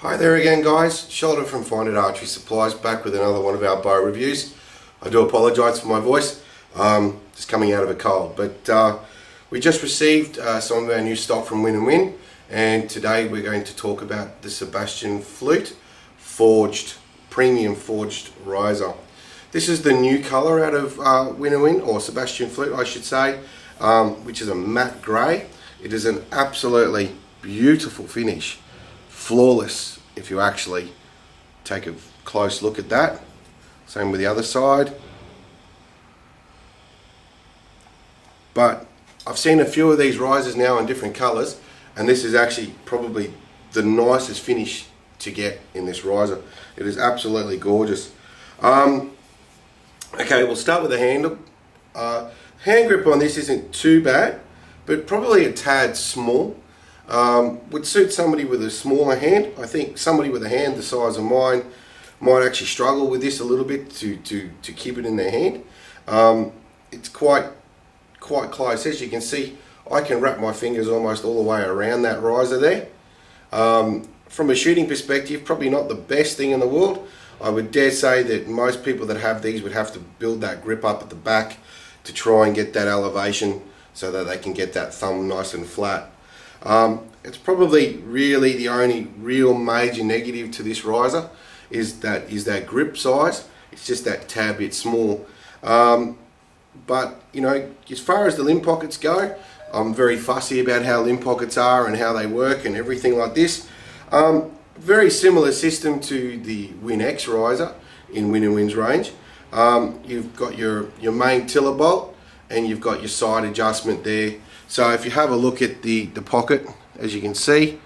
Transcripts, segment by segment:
Hi there again guys, Sheldon from Find It Archery Supplies back with another one of our bow reviews. I do apologise for my voice, just coming out of a cold, but we just received some of our new stock from Win and Win, and today we're going to talk about the Sebastian Flute premium forged riser. This is the new colour out of Win and Win, or Sebastian Flute I should say, which is a matte grey. It is an absolutely beautiful finish. Flawless if you actually take a close look at that. Same with the other side. But I've seen a few of these risers now in different colours, and this is actually probably the nicest finish to get in this riser. It is absolutely gorgeous. Okay, we'll start with the handle. Hand grip on this isn't too bad, but probably a tad small. Would suit somebody with a smaller hand. I think somebody with a hand the size of mine might actually struggle with this a little bit to keep it in their hand. It's quite close. As you can see, I can wrap my fingers almost all the way around that riser there. From a shooting perspective, probably not the best thing in the world. I would dare say that most people that have these would have to build that grip up at the back to try and get that elevation so that they can get that thumb nice and flat. It's probably really the only real major negative to this riser is that grip size. It's just that tad bit small. But you know, as far as the limb pockets go, I'm very fussy about how limb pockets are and how they work and everything like this. Very similar system to the Win X riser in Win and Win's range. You've got your main tiller bolt and you've got your side adjustment there. So if you have a look at the pocket, as you can see,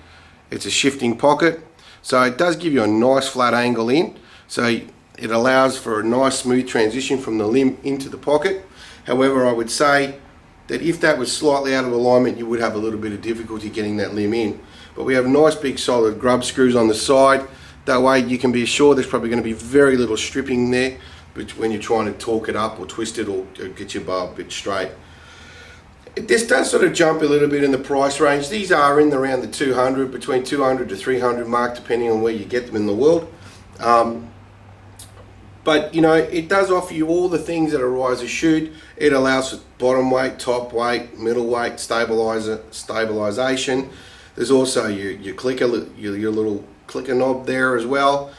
it's a shifting pocket. So it does give you a nice flat angle in. So it allows for a nice smooth transition from the limb into the pocket. However, I would say that if that was slightly out of alignment, you would have a little bit of difficulty getting that limb in. But we have nice big solid grub screws on the side. That way you can be assured there's probably going to be very little stripping there when you're trying to torque it up or twist it or get your bow a bit straight. This does sort of jump a little bit in the price range. These are in around the 200, between 200 to 300 mark, depending on where you get them in the world. But you know, it does offer you all the things that a riser should. It allows for bottom weight, top weight, middle weight, stabilization. There's also your clicker, your little clicker knob there as well.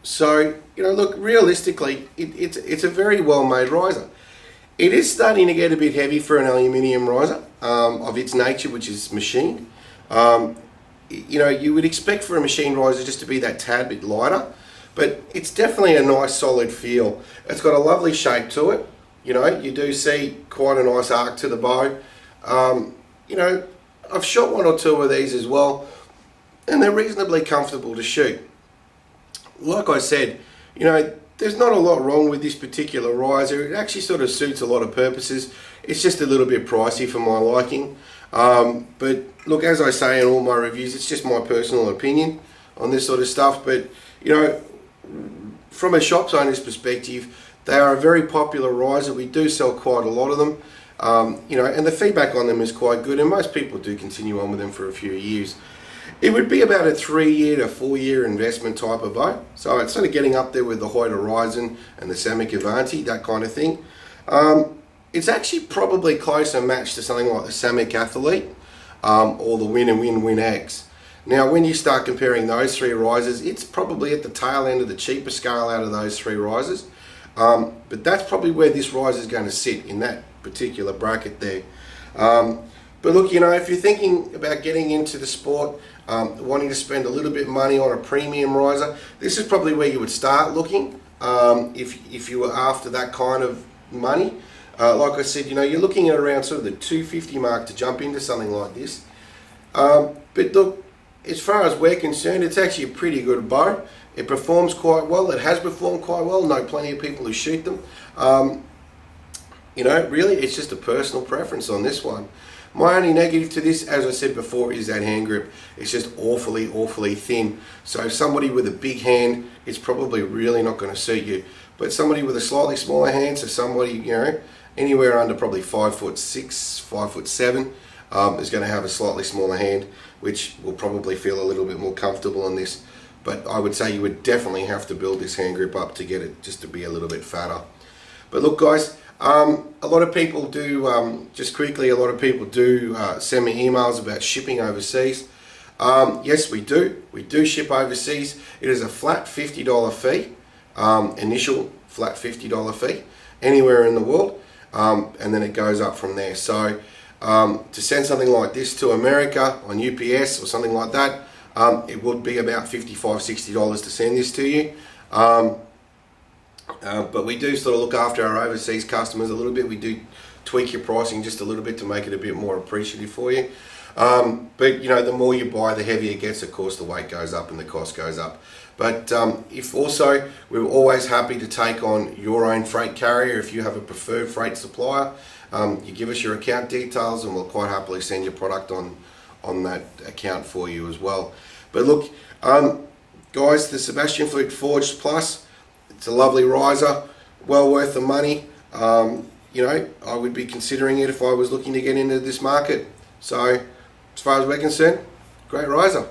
So you know, look, realistically, it's a very well made riser. It is starting to get a bit heavy for an aluminium riser of its nature, which is machined. You know, you would expect for a machined riser just to be that tad bit lighter, but it's definitely a nice solid feel. It's got a lovely shape to it. You know, you do see quite a nice arc to the bow. You know, I've shot one or two of these as well, and they're reasonably comfortable to shoot. Like I said, you know, there's not a lot wrong with this particular riser. It actually sort of suits a lot of purposes. It's just a little bit pricey for my liking. But look, as I say in all my reviews, it's just my personal opinion on this sort of stuff. But you know, from a shop's owner's perspective, they are a very popular riser. We do sell quite a lot of them. You know, and the feedback on them is quite good, and most people do continue on with them for a few years. It would be about a 3-year to 4-year investment type of bow. So it's sort of getting up there with the Hoyt Horizon and the Samick Avanti, that kind of thing. It's actually probably closer matched to something like the Samick Athlete or the Win and Win X. Now when you start comparing those three risers, it's probably at the tail end of the cheaper scale out of those three risers. But that's probably where this riser is going to sit, in that particular bracket there. But look, you know, if you're thinking about getting into the sport, wanting to spend a little bit of money on a premium riser, this is probably where you would start looking if you were after that kind of money. Like I said, you know, you're looking at around sort of the 250 mark to jump into something like this. But look, as far as we're concerned, it's actually a pretty good bow. It performs quite well. It has performed quite well. Know plenty of people who shoot them. You know, really, it's just a personal preference on this one. My only negative to this, as I said before, is that hand grip. It's just awfully thin. So somebody with a big hand, it's probably really not going to suit you. But somebody with a slightly smaller hand, so somebody, you know, anywhere under probably 5'6", 5'7", is going to have a slightly smaller hand, which will probably feel a little bit more comfortable on this. But I would say you would definitely have to build this hand grip up to get it just to be a little bit fatter. But look guys, a lot of people do, just quickly, a lot of people do send me emails about shipping overseas. Yes, we do. We do ship overseas. It is a flat $50 fee, initial flat $50 fee, anywhere in the world, and then it goes up from there. So to send something like this to America on UPS or something like that, it would be about $55, $60 to send this to you. But we do sort of look after our overseas customers a little bit. We do tweak your pricing just a little bit to make it a bit more appreciative for you. But you know, the more you buy, the heavier it gets. Of course, the weight goes up and the cost goes up. But if also, we're always happy to take on your own freight carrier. If you have a preferred freight supplier, you give us your account details and we'll quite happily send your product on that account for you as well. But look, guys, the Sebastian Flute Forged Plus, it's a lovely riser, well worth the money. You know, I would be considering it if I was looking to get into this market. So, as far as we're concerned, great riser.